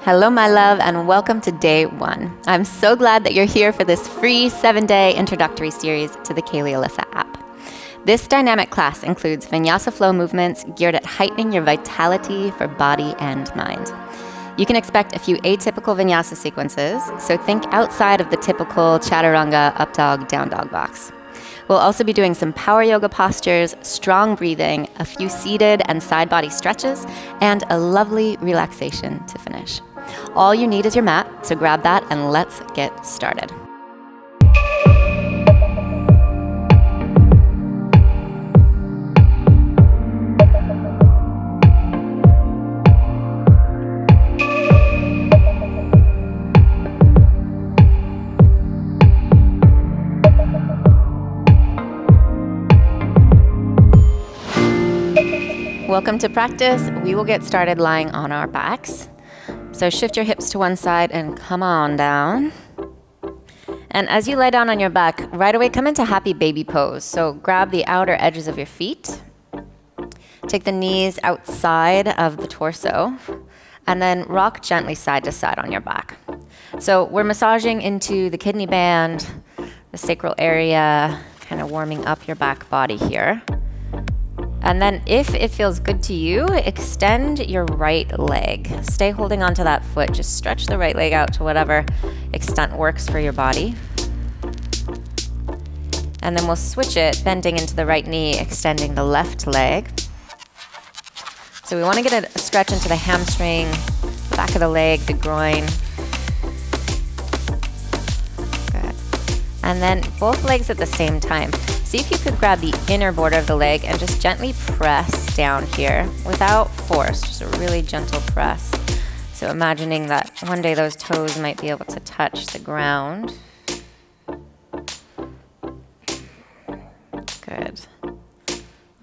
Hello, my love, and welcome to day 1. I'm so glad that you're here for this free 7-day introductory series to the Caley Alyssa app. This dynamic class includes Vinyasa Flow movements geared at heightening your vitality for body and mind. You can expect a few atypical vinyasa sequences, so think outside of the typical Chatarunga up dog, down dog box. We'll also be doing some power yoga postures, strong breathing, a few seated and side body stretches, and a lovely relaxation to finish. All you need is your mat, so grab that and let's get started. Welcome to practice. We will get started lying on our backs. So shift your hips to one side and come on down. And as you lie down on your back, right away come into happy baby pose. So grab the outer edges of your feet. Take the knees outside of the torso and then rock gently side to side on your back. So we're massaging into the kidney band, the sacral area, kind of warming up your back body here. And then if it feels good to you, extend your right leg. Stay holding onto that foot. Just stretch the right leg out to whatever extent works for your body. And then we'll switch it, bending into the right knee, extending the left leg. So we want to get a stretch into the hamstring, the back of the leg, the groin. Good. And then both legs at the same time. See if you could grab the inner border of the leg and just gently press down here without force, just a really gentle press. So imagining that one day those toes might be able to touch the ground. Good.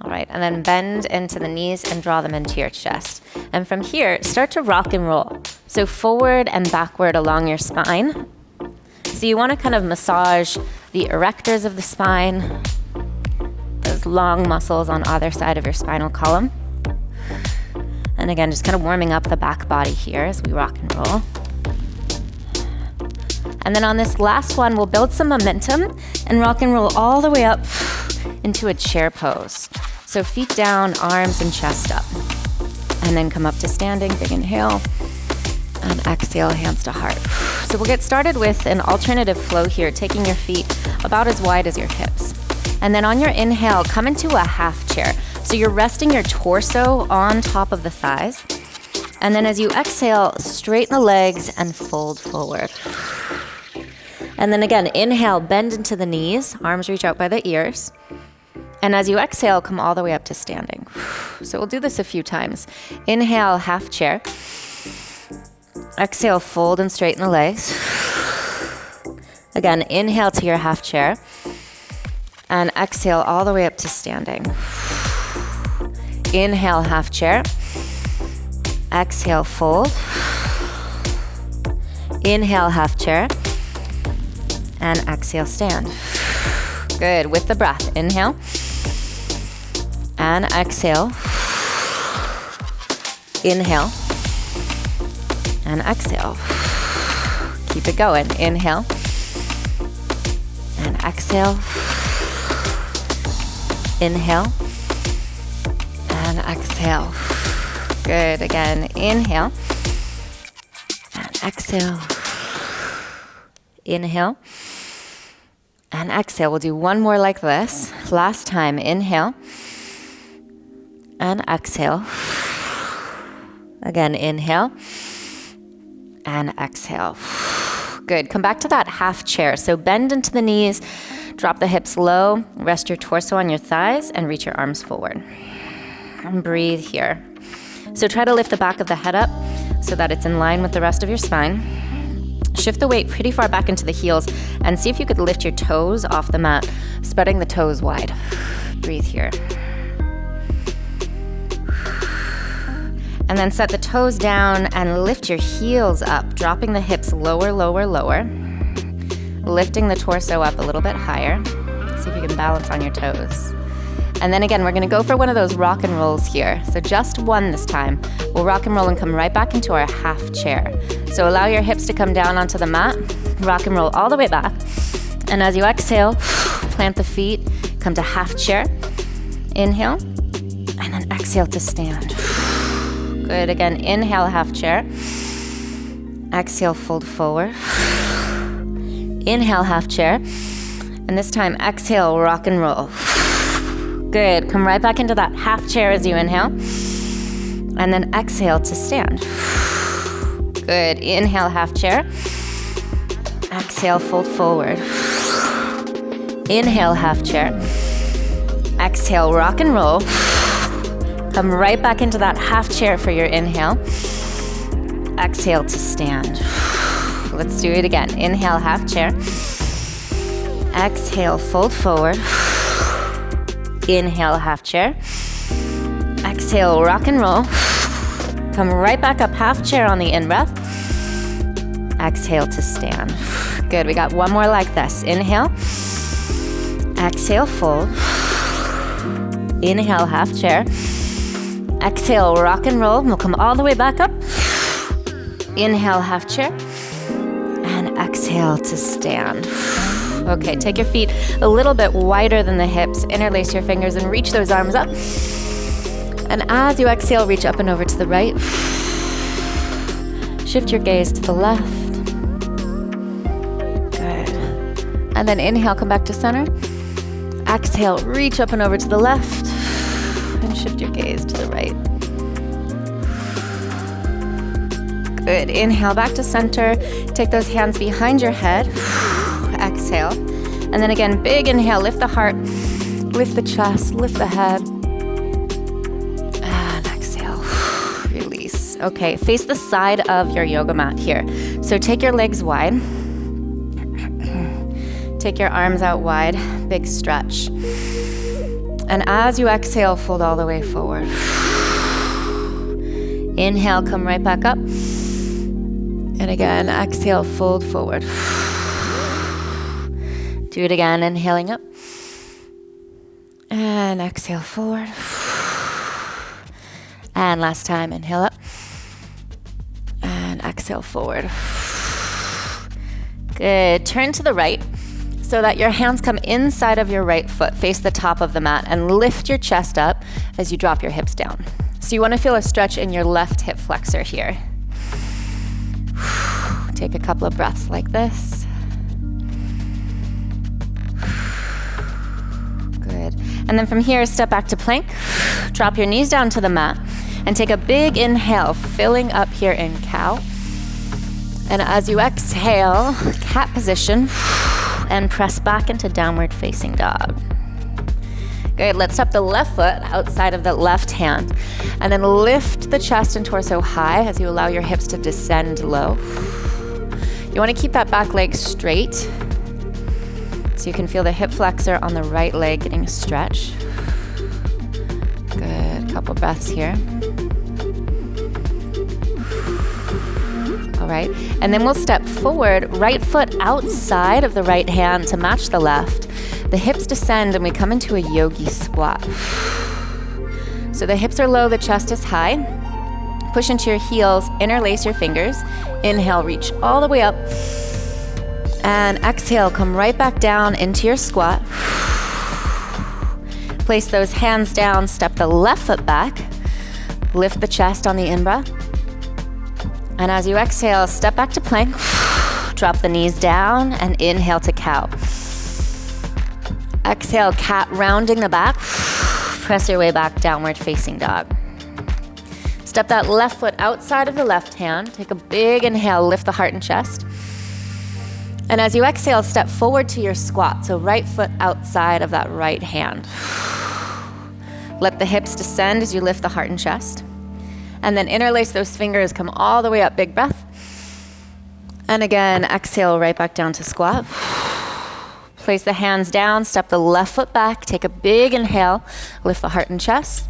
All right, and then bend into the knees and draw them into your chest. And from here, start to rock and roll. So forward and backward along your spine. So you want to kind of massage the erectors of the spine, those long muscles on either side of your spinal column. And again, just kind of warming up the back body here as we rock and roll. And then on this last one, we'll build some momentum and rock and roll all the way up into a chair pose. So feet down, arms and chest up. And then come up to standing, big inhale. And exhale, hands to heart. So we'll get started with an alternative flow here, taking your feet about as wide as your hips. And then on your inhale, come into a half chair. So you're resting your torso on top of the thighs. And then as you exhale, straighten the legs and fold forward. And then again, inhale, bend into the knees, arms reach out by the ears. And as you exhale, come all the way up to standing. So we'll do this a few times. Inhale, half chair. Exhale, fold and straighten the legs. Again, inhale to your half chair. And exhale all the way up to standing. Inhale, half chair. Exhale, fold. Inhale, half chair. And exhale, stand. Good, with the breath. Inhale. And exhale. Inhale. And exhale. Keep it going. Inhale. And exhale. Inhale. And exhale. Good. Again. Inhale. And exhale. Inhale. And exhale. We'll do one more like this. Last time. Inhale. And exhale. Again. Inhale. And exhale. Good. Come back to that half chair. So bend into the knees, drop the hips low, rest your torso on your thighs, and reach your arms forward. And breathe here. So try to lift the back of the head up so that it's in line with the rest of your spine. Shift the weight pretty far back into the heels and see if you could lift your toes off the mat, spreading the toes wide. Breathe here. And then set the toes down and lift your heels up, dropping the hips lower, lower, lower. Lifting the torso up a little bit higher. See if you can balance on your toes. And then again, we're gonna go for one of those rock and rolls here. So just one this time. We'll rock and roll and come right back into our half chair. So allow your hips to come down onto the mat, rock and roll all the way back. And as you exhale, plant the feet, come to half chair. Inhale, and then exhale to stand. Good, again, inhale, half chair. Exhale, fold forward. Inhale, half chair. And this time, exhale, rock and roll. Good, come right back into that half chair as you inhale. And then exhale to stand. Good, inhale, half chair. Exhale, fold forward. Inhale, half chair. Exhale, rock and roll. Come right back into that half chair for your inhale. Exhale to stand. Let's do it again. Inhale, half chair. Exhale, fold forward. Inhale, half chair. Exhale, rock and roll. Come right back up, half chair on the in-breath. Exhale to stand. Good, we got one more like this. Inhale. Exhale, fold. Inhale, half chair. Exhale, rock and roll. We'll come all the way back up. Inhale, half chair. And exhale to stand. Okay, take your feet a little bit wider than the hips. Interlace your fingers and reach those arms up. And as you exhale, reach up and over to the right. Shift your gaze to the left. Good. And then inhale, come back to center. Exhale, reach up and over to the left. And shift your gaze to the right. Good. Inhale, back to center. Take those hands behind your head. Exhale. And then again, big inhale. Lift the heart, lift the chest, lift the head. And exhale. Release. Okay, face the side of your yoga mat here. So take your legs wide. Take your arms out wide. Big stretch. And as you exhale, fold all the way forward. Inhale, come right back up. And again, exhale, fold forward. Do it again, inhaling up. And exhale, forward. And last time, inhale up. And exhale, forward. Good. Turn to the right so that your hands come inside of your right foot, face the top of the mat, and lift your chest up as you drop your hips down. So you want to feel a stretch in your left hip flexor here. Take a couple of breaths like this. Good. And then from here, step back to plank. Drop your knees down to the mat and take a big inhale, filling up here in cow. And as you exhale, cat position, and press back into downward facing dog. Good, let's step the left foot outside of the left hand and then lift the chest and torso high as you allow your hips to descend low. You want to keep that back leg straight so you can feel the hip flexor on the right leg getting a stretch. Good, couple breaths here. All right, and then we'll step forward, right foot outside of the right hand to match the left. The hips descend and we come into a yogi squat. So the hips are low, the chest is high. Push into your heels, interlace your fingers. Inhale, reach all the way up. And exhale, come right back down into your squat. Place those hands down, step the left foot back. Lift the chest on the in-breath. And as you exhale, step back to plank. Drop the knees down and inhale to cow. Exhale, cat, rounding the back. Press your way back, downward facing dog. Step that left foot outside of the left hand. Take a big inhale, lift the heart and chest. And as you exhale, step forward to your squat. So right foot outside of that right hand. Let the hips descend as you lift the heart and chest. And then interlace those fingers, come all the way up, big breath. And again, exhale right back down to squat. Place the hands down, step the left foot back, take a big inhale, lift the heart and chest.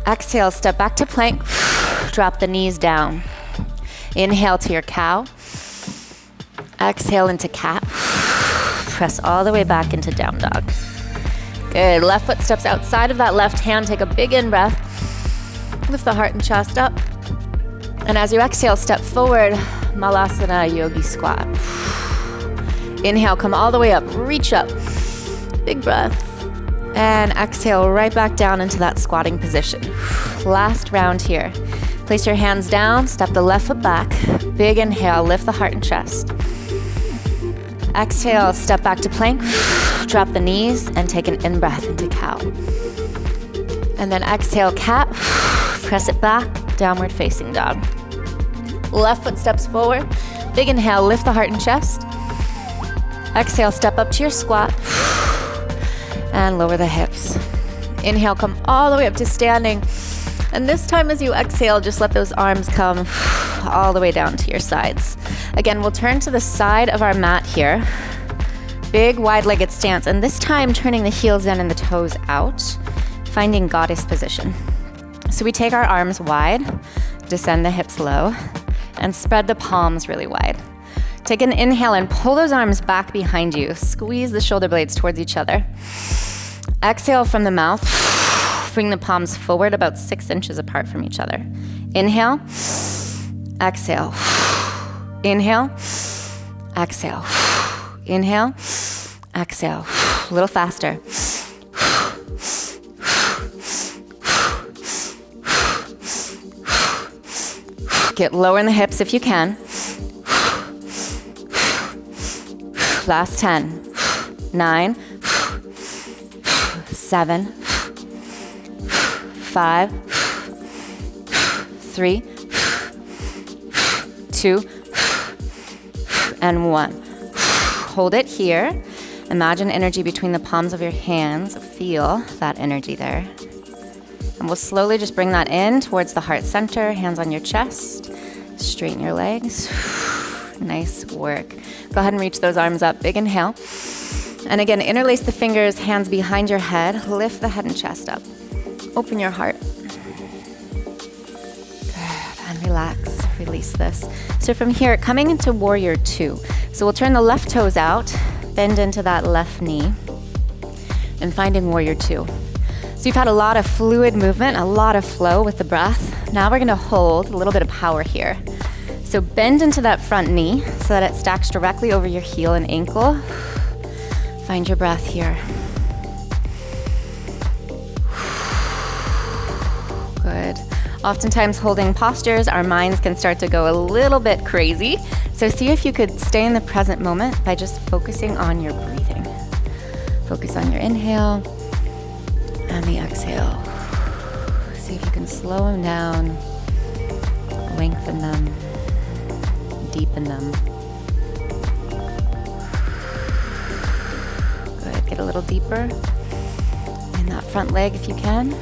Exhale, step back to plank, drop the knees down. Inhale to your cow. Exhale into cat. Press all the way back into down dog. Good. Left foot steps outside of that left hand. Take a big in-breath. Lift the heart and chest up. And as you exhale, step forward. Malasana Yogi Squat. Inhale, come all the way up. Reach up. Big breath. And exhale right back down into that squatting position. Last round here. Place your hands down. Step the left foot back. Big inhale. Lift the heart and chest. Exhale, step back to plank. Drop the knees and take an in-breath into cow. And then exhale, cat. Press it back. Downward facing dog. Left foot steps forward. Big inhale, lift the heart and chest. Exhale, step up to your squat. And lower the hips. Inhale, come all the way up to standing. And this time as you exhale, just let those arms come all the way down to your sides. Again, we'll turn to the side of our mat here. Big wide-legged stance. And this time, turning the heels in and the toes out, finding goddess position. So we take our arms wide, descend the hips low, and spread the palms really wide. Take an inhale and pull those arms back behind you. Squeeze the shoulder blades towards each other. Exhale from the mouth. Bring the palms forward about 6 inches apart from each other. Inhale. Exhale. Inhale. Exhale. Inhale. Exhale. A little faster. Get lower in the hips if you can. Last 10, 9, 7, 5, 3, 2, and 1. Hold it here. Imagine energy between the palms of your hands. Feel that energy there. And we'll slowly just bring that in towards the heart center, hands on your chest. Straighten your legs. Nice work. Go ahead and reach those arms up. Big inhale. And again, interlace the fingers, hands behind your head. Lift the head and chest up. Open your heart. Good. And relax. Release this. So from here, coming into warrior 2. So we'll turn the left toes out, bend into that left knee, and finding warrior 2. So you've had a lot of fluid movement, a lot of flow with the breath. Now we're gonna hold a little bit of power here. So bend into that front knee so that it stacks directly over your heel and ankle. Find your breath here. Good. Oftentimes holding postures, our minds can start to go a little bit crazy. So see if you could stay in the present moment by just focusing on your breathing. Focus on your inhale and the exhale. See if you can slow them down, lengthen them, deepen them. Good, get a little deeper in that front leg if you can.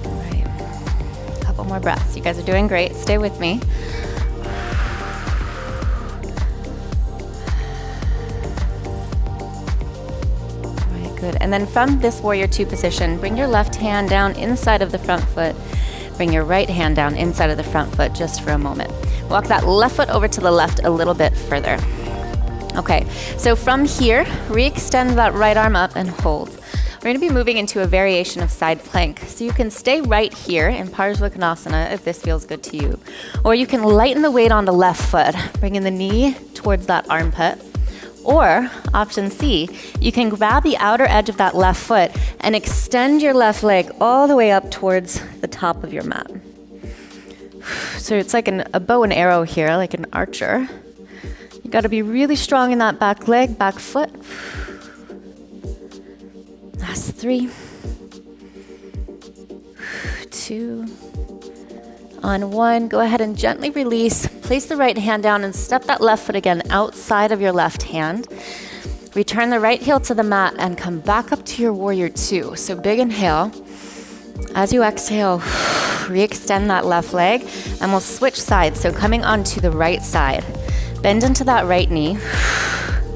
All right, a couple more breaths. You guys are doing great, stay with me. Good. And then from this warrior 2 position, bring your left hand down inside of the front foot. Bring your right hand down inside of the front foot just for a moment. Walk that left foot over to the left a little bit further. Okay, so from here, re-extend that right arm up and hold. We're gonna be moving into a variation of side plank. So you can stay right here in Parsvakonasana if this feels good to you. Or you can lighten the weight on the left foot, bringing the knee towards that armpit. Or, option C, you can grab the outer edge of that left foot and extend your left leg all the way up towards the top of your mat. So it's like a bow and arrow here, like an archer. You gotta be really strong in that back leg, back foot. Last 3, 2, on 1, go ahead and gently release. Place the right hand down and step that left foot again outside of your left hand. Return the right heel to the mat and come back up to your warrior 2. So big inhale. As you exhale, re-extend that left leg and we'll switch sides. So coming onto the right side. Bend into that right knee.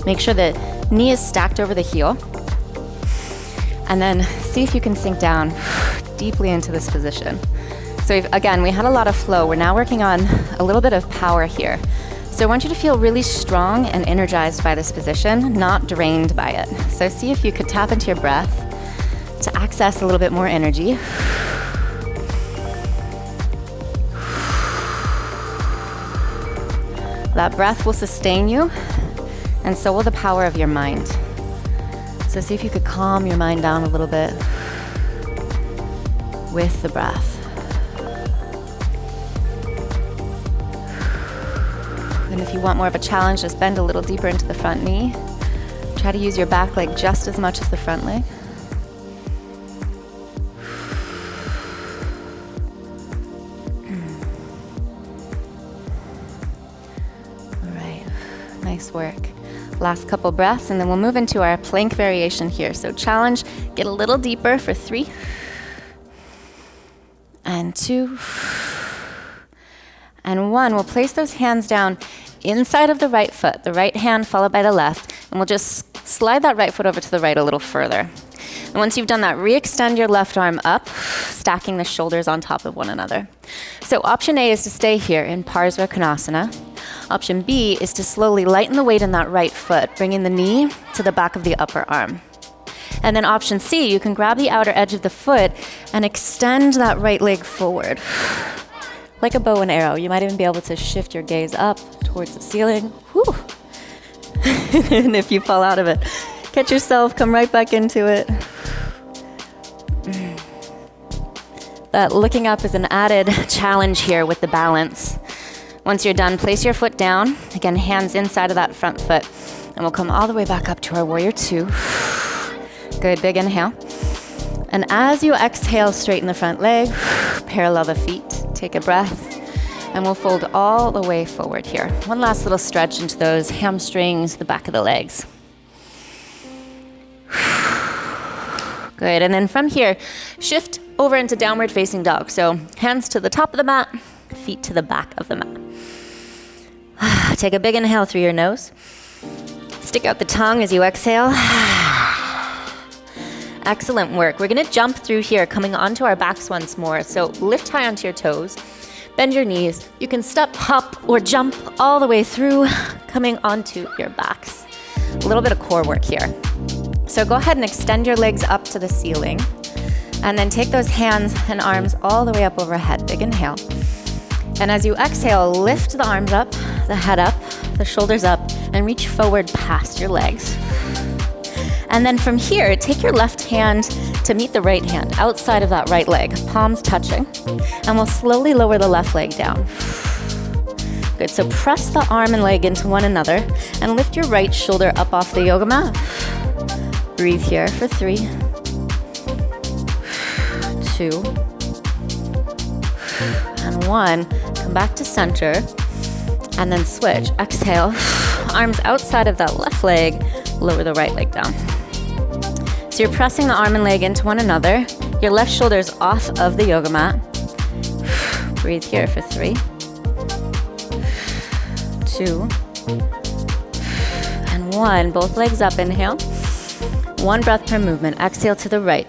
Make sure the knee is stacked over the heel. And then see if you can sink down deeply into this position. So again, we had a lot of flow. We're now working on a little bit of power here. So I want you to feel really strong and energized by this position, not drained by it. So see if you could tap into your breath to access a little bit more energy. That breath will sustain you, and so will the power of your mind. So see if you could calm your mind down a little bit with the breath. And if you want more of a challenge, just bend a little deeper into the front knee. Try to use your back leg just as much as the front leg. All right, nice work. Last couple breaths, and then we'll move into our plank variation here. So challenge, get a little deeper for 3 and 2 and 1. We'll place those hands down inside of the right foot, the right hand followed by the left, and we'll just slide that right foot over to the right a little further. And once you've done that, re-extend your left arm up, stacking the shoulders on top of one another. So option A is to stay here in Parsvakonasana. Option B is to slowly lighten the weight in that right foot, bringing the knee to the back of the upper arm. And then option C, you can grab the outer edge of the foot and extend that right leg forward. Like a bow and arrow. You might even be able to shift your gaze up towards the ceiling. Whew. And if you fall out of it, catch yourself, come right back into it. That looking up is an added challenge here with the balance. Once you're done, place your foot down. Again, hands inside of that front foot. And we'll come all the way back up to our warrior 2. Good, big inhale. And as you exhale, straighten the front leg, parallel the feet. Take a breath, and we'll fold all the way forward here. One last little stretch into those hamstrings, the back of the legs. Good, and then from here, shift over into downward facing dog. So hands to the top of the mat, feet to the back of the mat. Take a big inhale through your nose. Stick out the tongue as you exhale. Excellent work. We're gonna jump through here, coming onto our backs once more. So lift high onto your toes, bend your knees. You can step, hop, or jump all the way through, coming onto your backs. A little bit of core work here. So go ahead and extend your legs up to the ceiling, and then take those hands and arms all the way up overhead. Big inhale. And as you exhale, lift the arms up, the head up, the shoulders up, and reach forward past your legs. And then from here, take your left hand to meet the right hand outside of that right leg, palms touching. And we'll slowly lower the left leg down. Good, so press the arm and leg into one another and lift your right shoulder up off the yoga mat. Breathe here for 3, 2, and 1. Come back to center, and then switch. Exhale, arms outside of that left leg, lower the right leg down. So you're pressing the arm and leg into one another. Your left shoulder's off of the yoga mat. Breathe here for 3, 2, and 1. Both legs up, inhale. 1 breath per movement. Exhale to the right.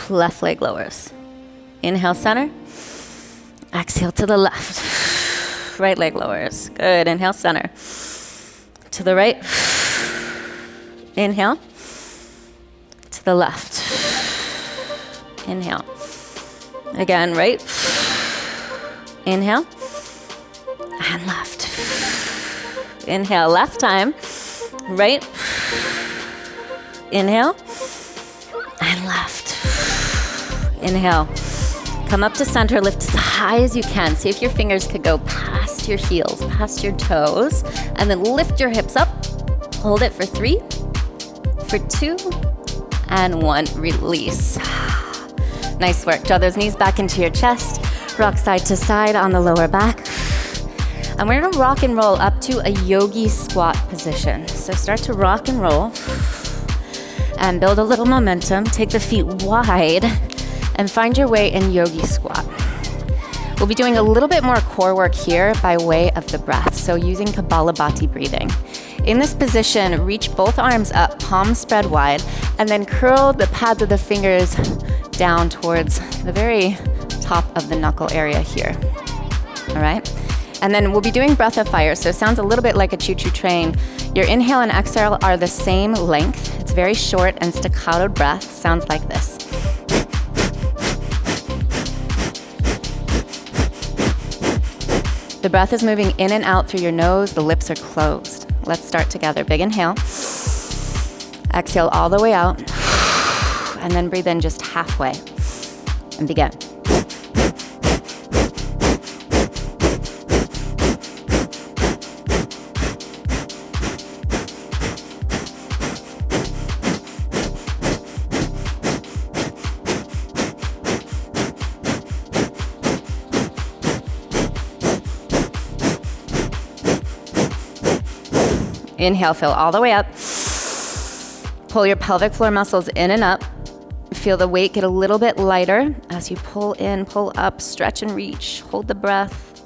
Left leg lowers. Inhale, center. Exhale to the left. Right leg lowers. Good, inhale, center. To the right. Inhale. To the left. Inhale. Again, right. Inhale. And left. Inhale, last time. Right. Inhale. And left. Inhale. Come up to center, lift as high as you can. See if your fingers could go past your heels, past your toes, and then lift your hips up. Hold it for 3, for 2, and 1. Release. Nice work. Draw those knees back into your chest. Rock side to side on the lower back. And we're gonna rock and roll up to a yogi squat position. So start to rock and roll and build a little momentum. Take the feet wide and find your way in yogi squat. We'll be doing a little bit more core work here by way of the breath, so using Kapalabhati breathing. In this position, reach both arms up, palms spread wide, and then curl the pads of the fingers down towards the very top of the knuckle area here. All right? And then we'll be doing breath of fire, so it sounds a little bit like a choo-choo train. Your inhale and exhale are the same length. It's very short and staccato breath, sounds like this. The breath is moving in and out through your nose, the lips are closed. Let's start together. Big inhale. Exhale all the way out. And then breathe in just halfway. And begin. Inhale, fill all the way up. Pull your pelvic floor muscles in and up. Feel the weight get a little bit lighter as you pull in, pull up, stretch and reach. Hold the breath.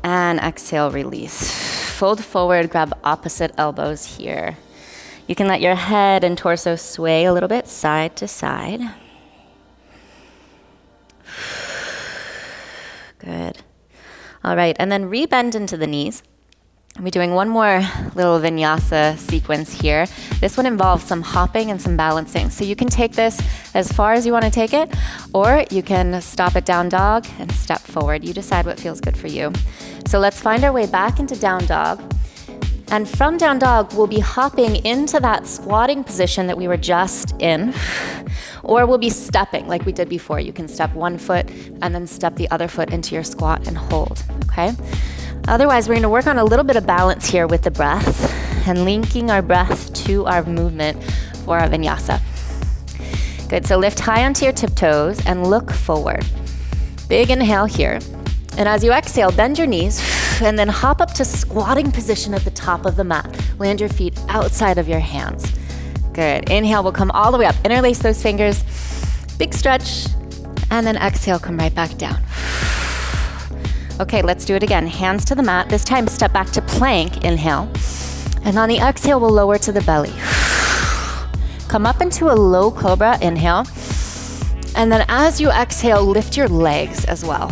And exhale, release. Fold forward, grab opposite elbows here. You can let your head and torso sway a little bit side to side. Good. All right, and then rebend into the knees. We're doing one more little vinyasa sequence here. This one involves some hopping and some balancing. So you can take this as far as you want to take it, or you can stop at down dog and step forward. You decide what feels good for you. So let's find our way back into down dog. And from down dog, we'll be hopping into that squatting position that we were just in, or we'll be stepping like we did before. You can step one foot and then step the other foot into your squat and hold, okay? Otherwise, we're gonna work on a little bit of balance here with the breath and linking our breath to our movement for our vinyasa. Good, so lift high onto your tiptoes and look forward. Big inhale here. And as you exhale, bend your knees and then hop up to squatting position at the top of the mat. Land your feet outside of your hands. Good, inhale, we'll come all the way up. Interlace those fingers, big stretch, and then exhale, come right back down. Okay, let's do it again. Hands to the mat. This time, step back to plank, inhale. And on the exhale, we'll lower to the belly. Come up into a low cobra, inhale. And then as you exhale, lift your legs as well.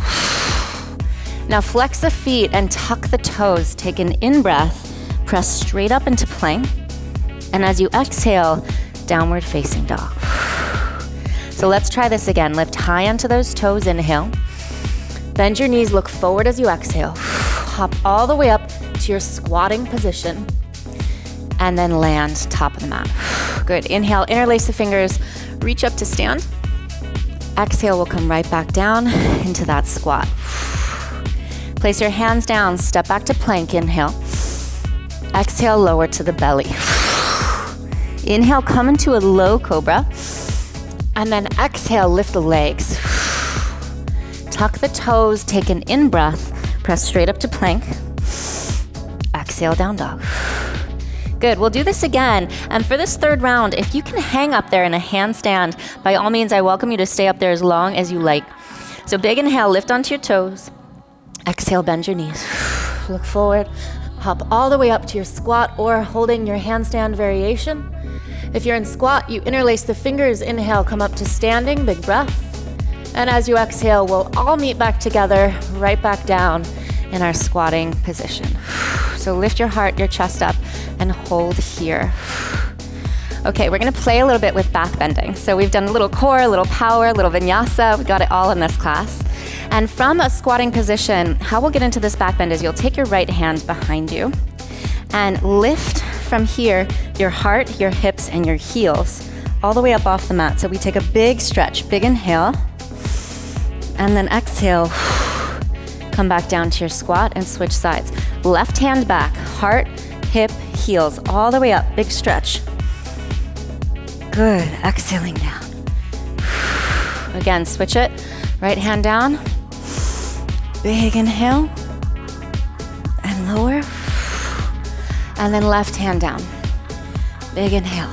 Now flex the feet and tuck the toes. Take an in-breath, press straight up into plank. And as you exhale, downward facing dog. So let's try this again. Lift high onto those toes, inhale. Bend your knees, look forward as you exhale. Hop all the way up to your squatting position. And then land top of the mat. Good, inhale, interlace the fingers, reach up to stand. Exhale, we'll come right back down into that squat. Place your hands down, step back to plank, inhale. Exhale, lower to the belly. Inhale, come into a low cobra. And then exhale, lift the legs. Tuck the toes, take an in-breath, press straight up to plank. Exhale, down dog. Good, we'll do this again. And for this third round, if you can hang up there in a handstand, by all means, I welcome you to stay up there as long as you like. So big inhale, lift onto your toes. Exhale, bend your knees. Look forward, hop all the way up to your squat or holding your handstand variation. If you're in squat, you interlace the fingers. Inhale, come up to standing, big breath. And as you exhale, we'll all meet back together, right back down in our squatting position. So lift your heart, your chest up, and hold here. Okay, we're gonna play a little bit with back bending. So we've done a little core, a little power, a little vinyasa. We got it all in this class. And from a squatting position, how we'll get into this back bend is you'll take your right hand behind you and lift from here your heart, your hips, and your heels all the way up off the mat. So we take a big stretch, big inhale, and then exhale. Come back down to your squat and switch sides. Left hand back, heart, hip, heels, all the way up, big stretch. Good, exhaling down. Again, switch it, right hand down, big inhale, and lower, and then left hand down, big inhale,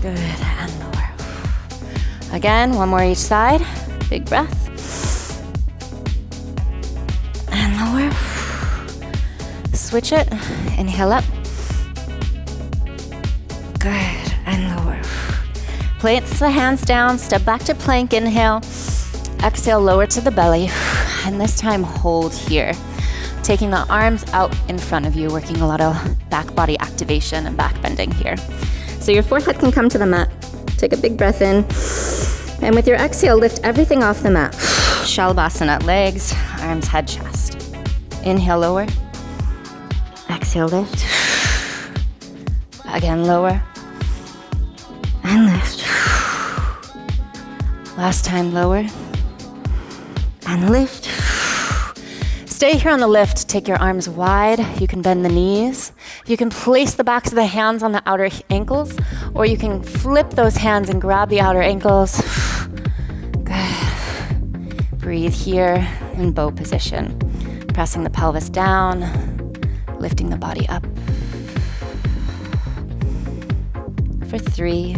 good, and lower. Again, one more each side, big breath, and lower. Switch it, inhale up, good, and lower. Place the hands down, step back to plank, inhale. Exhale, lower to the belly, and this time hold here. Taking the arms out in front of you, working a lot of back body activation and back bending here. So your forehead can come to the mat. Take a big breath in, and with your exhale, lift everything off the mat. Shalabhasana, legs, arms, head, chest. Inhale, lower. Exhale, lift. Again, lower. And lift. Last time, lower. And lift. Stay here on the lift. Take your arms wide. You can bend the knees. You can place the backs of the hands on the outer ankles, or you can flip those hands and grab the outer ankles. Good. Breathe here in bow position. Pressing the pelvis down, lifting the body up. For 3.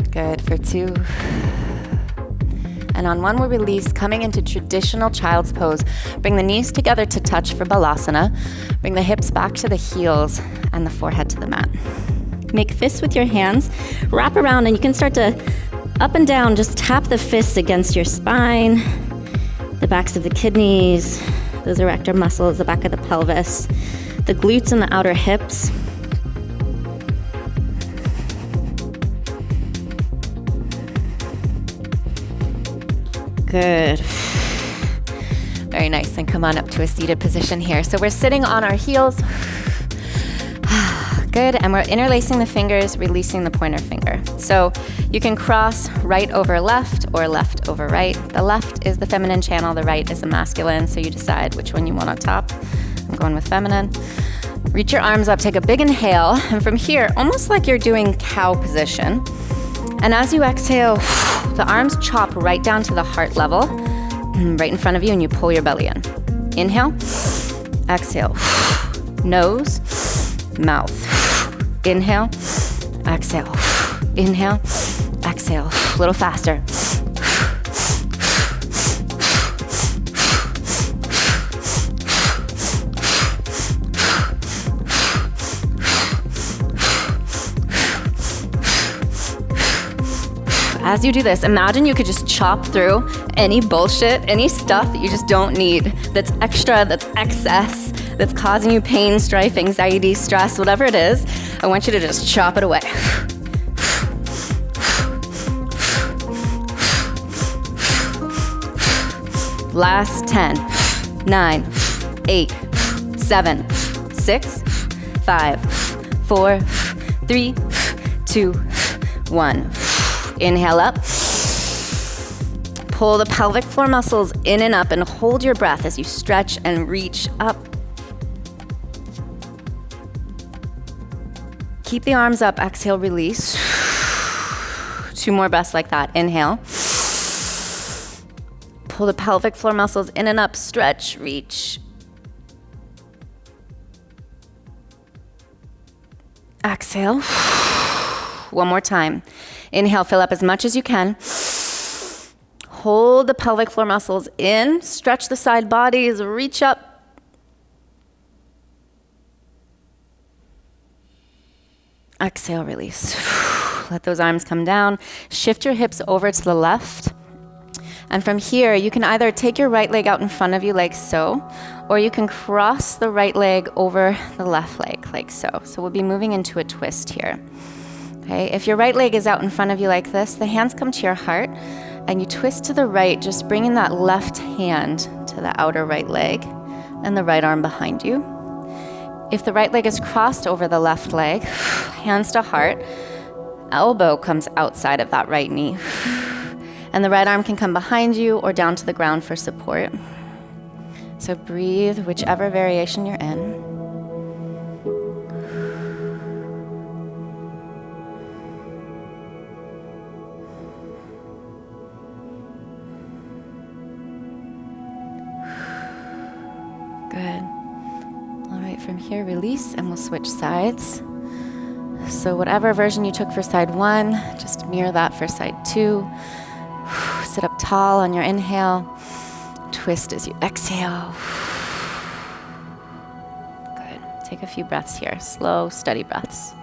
Good, for 2. And on 1, we'll release, coming into traditional child's pose. Bring the knees together to touch for balasana. Bring the hips back to the heels and the forehead to the mat. Make fists with your hands. Wrap around, and you can start to up and down. Just tap the fists against your spine, the backs of the kidneys, those erector muscles, the back of the pelvis, the glutes and the outer hips. Good. Very nice. And come on up to a seated position here. So we're sitting on our heels. Good. And we're interlacing the fingers, releasing the pointer finger. So you can cross right over left or left over right. The left is the feminine channel. The right is the masculine. So you decide which one you want on top. I'm going with feminine. Reach your arms up. Take a big inhale. And from here, almost like you're doing cow position. And as you exhale, the arms chop right down to the heart level, right in front of you, and you pull your belly in. Inhale, exhale, nose, mouth. Inhale, exhale, inhale, exhale. A little faster. As you do this, imagine you could just chop through any bullshit, any stuff that you just don't need, that's extra, that's excess, that's causing you pain, strife, anxiety, stress, whatever it is. I want you to just chop it away. Last 10, 9, 8, 7, 6, 5, 4, 3, 2, 1. Inhale up. Pull the pelvic floor muscles in and up, and hold your breath as you stretch and reach up. Keep the arms up. Exhale, release. 2 more breaths like that. Inhale. Pull the pelvic floor muscles in and up. Stretch, reach. Exhale. One more time. Inhale, fill up as much as you can. Hold the pelvic floor muscles in. Stretch the side bodies. Reach up. Exhale, release. Let those arms come down. Shift your hips over to the left. And from here, you can either take your right leg out in front of you like so, or you can cross the right leg over the left leg like so. So we'll be moving into a twist here. Okay, if your right leg is out in front of you like this, the hands come to your heart, and you twist to the right, just bringing that left hand to the outer right leg and the right arm behind you. If the right leg is crossed over the left leg, hands to heart, elbow comes outside of that right knee, and the right arm can come behind you or down to the ground for support. So breathe whichever variation you're in. Good. All right, from here, release, and we'll switch sides. So whatever version you took for side 1, just mirror that for side 2. Sit up tall on your inhale. Twist as you exhale. Good. Take a few breaths here. Slow, steady breaths.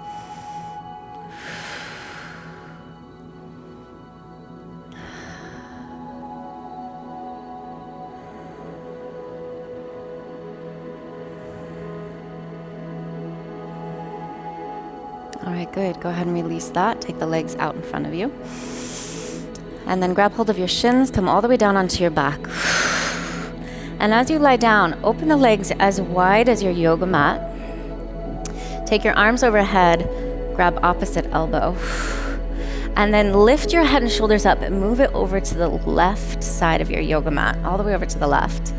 right, good. Go ahead and release that. Take the legs out in front of you. And then grab hold of your shins, come all the way down onto your back. And as you lie down, open the legs as wide as your yoga mat. Take your arms overhead, grab opposite elbow. And then lift your head and shoulders up and move it over to the left side of your yoga mat, all the way over to the left.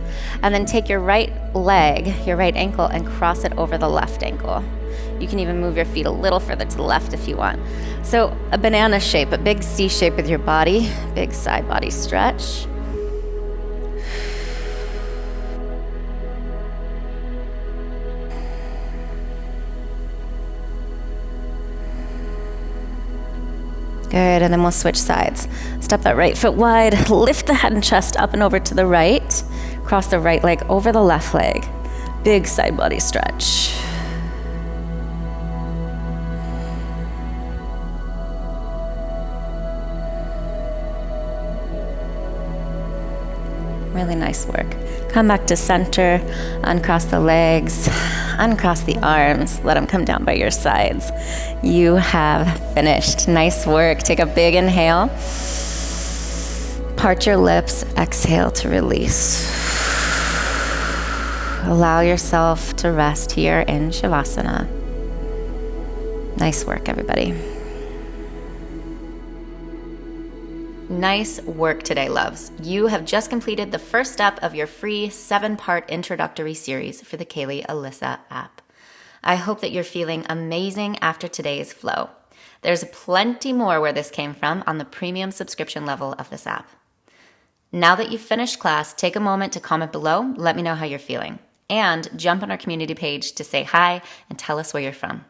And then take your right leg, your right ankle, and cross it over the left ankle. You can even move your feet a little further to the left if you want. So a banana shape, a big C shape with your body, big side body stretch. Good, and then we'll switch sides. Step that right foot wide, lift the head and chest up and over to the right, cross the right leg over the left leg. Big side body stretch. Really nice work. Come back to center, uncross the legs, uncross the arms, let them come down by your sides. You have finished. Nice work. Take a big inhale. Part your lips, exhale to release. Allow yourself to rest here in Savasana. Nice work, everybody. Nice work today, loves. You have just completed the first step of your free 7-part introductory series for the Caley Alyssa app. I hope that you're feeling amazing after today's flow. There's plenty more where this came from on the premium subscription level of this app. Now that you've finished class, take a moment to comment below, let me know how you're feeling, and jump on our community page to say hi and tell us where you're from.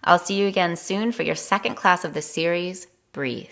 I'll see you again soon for your second class of this series, Breathe.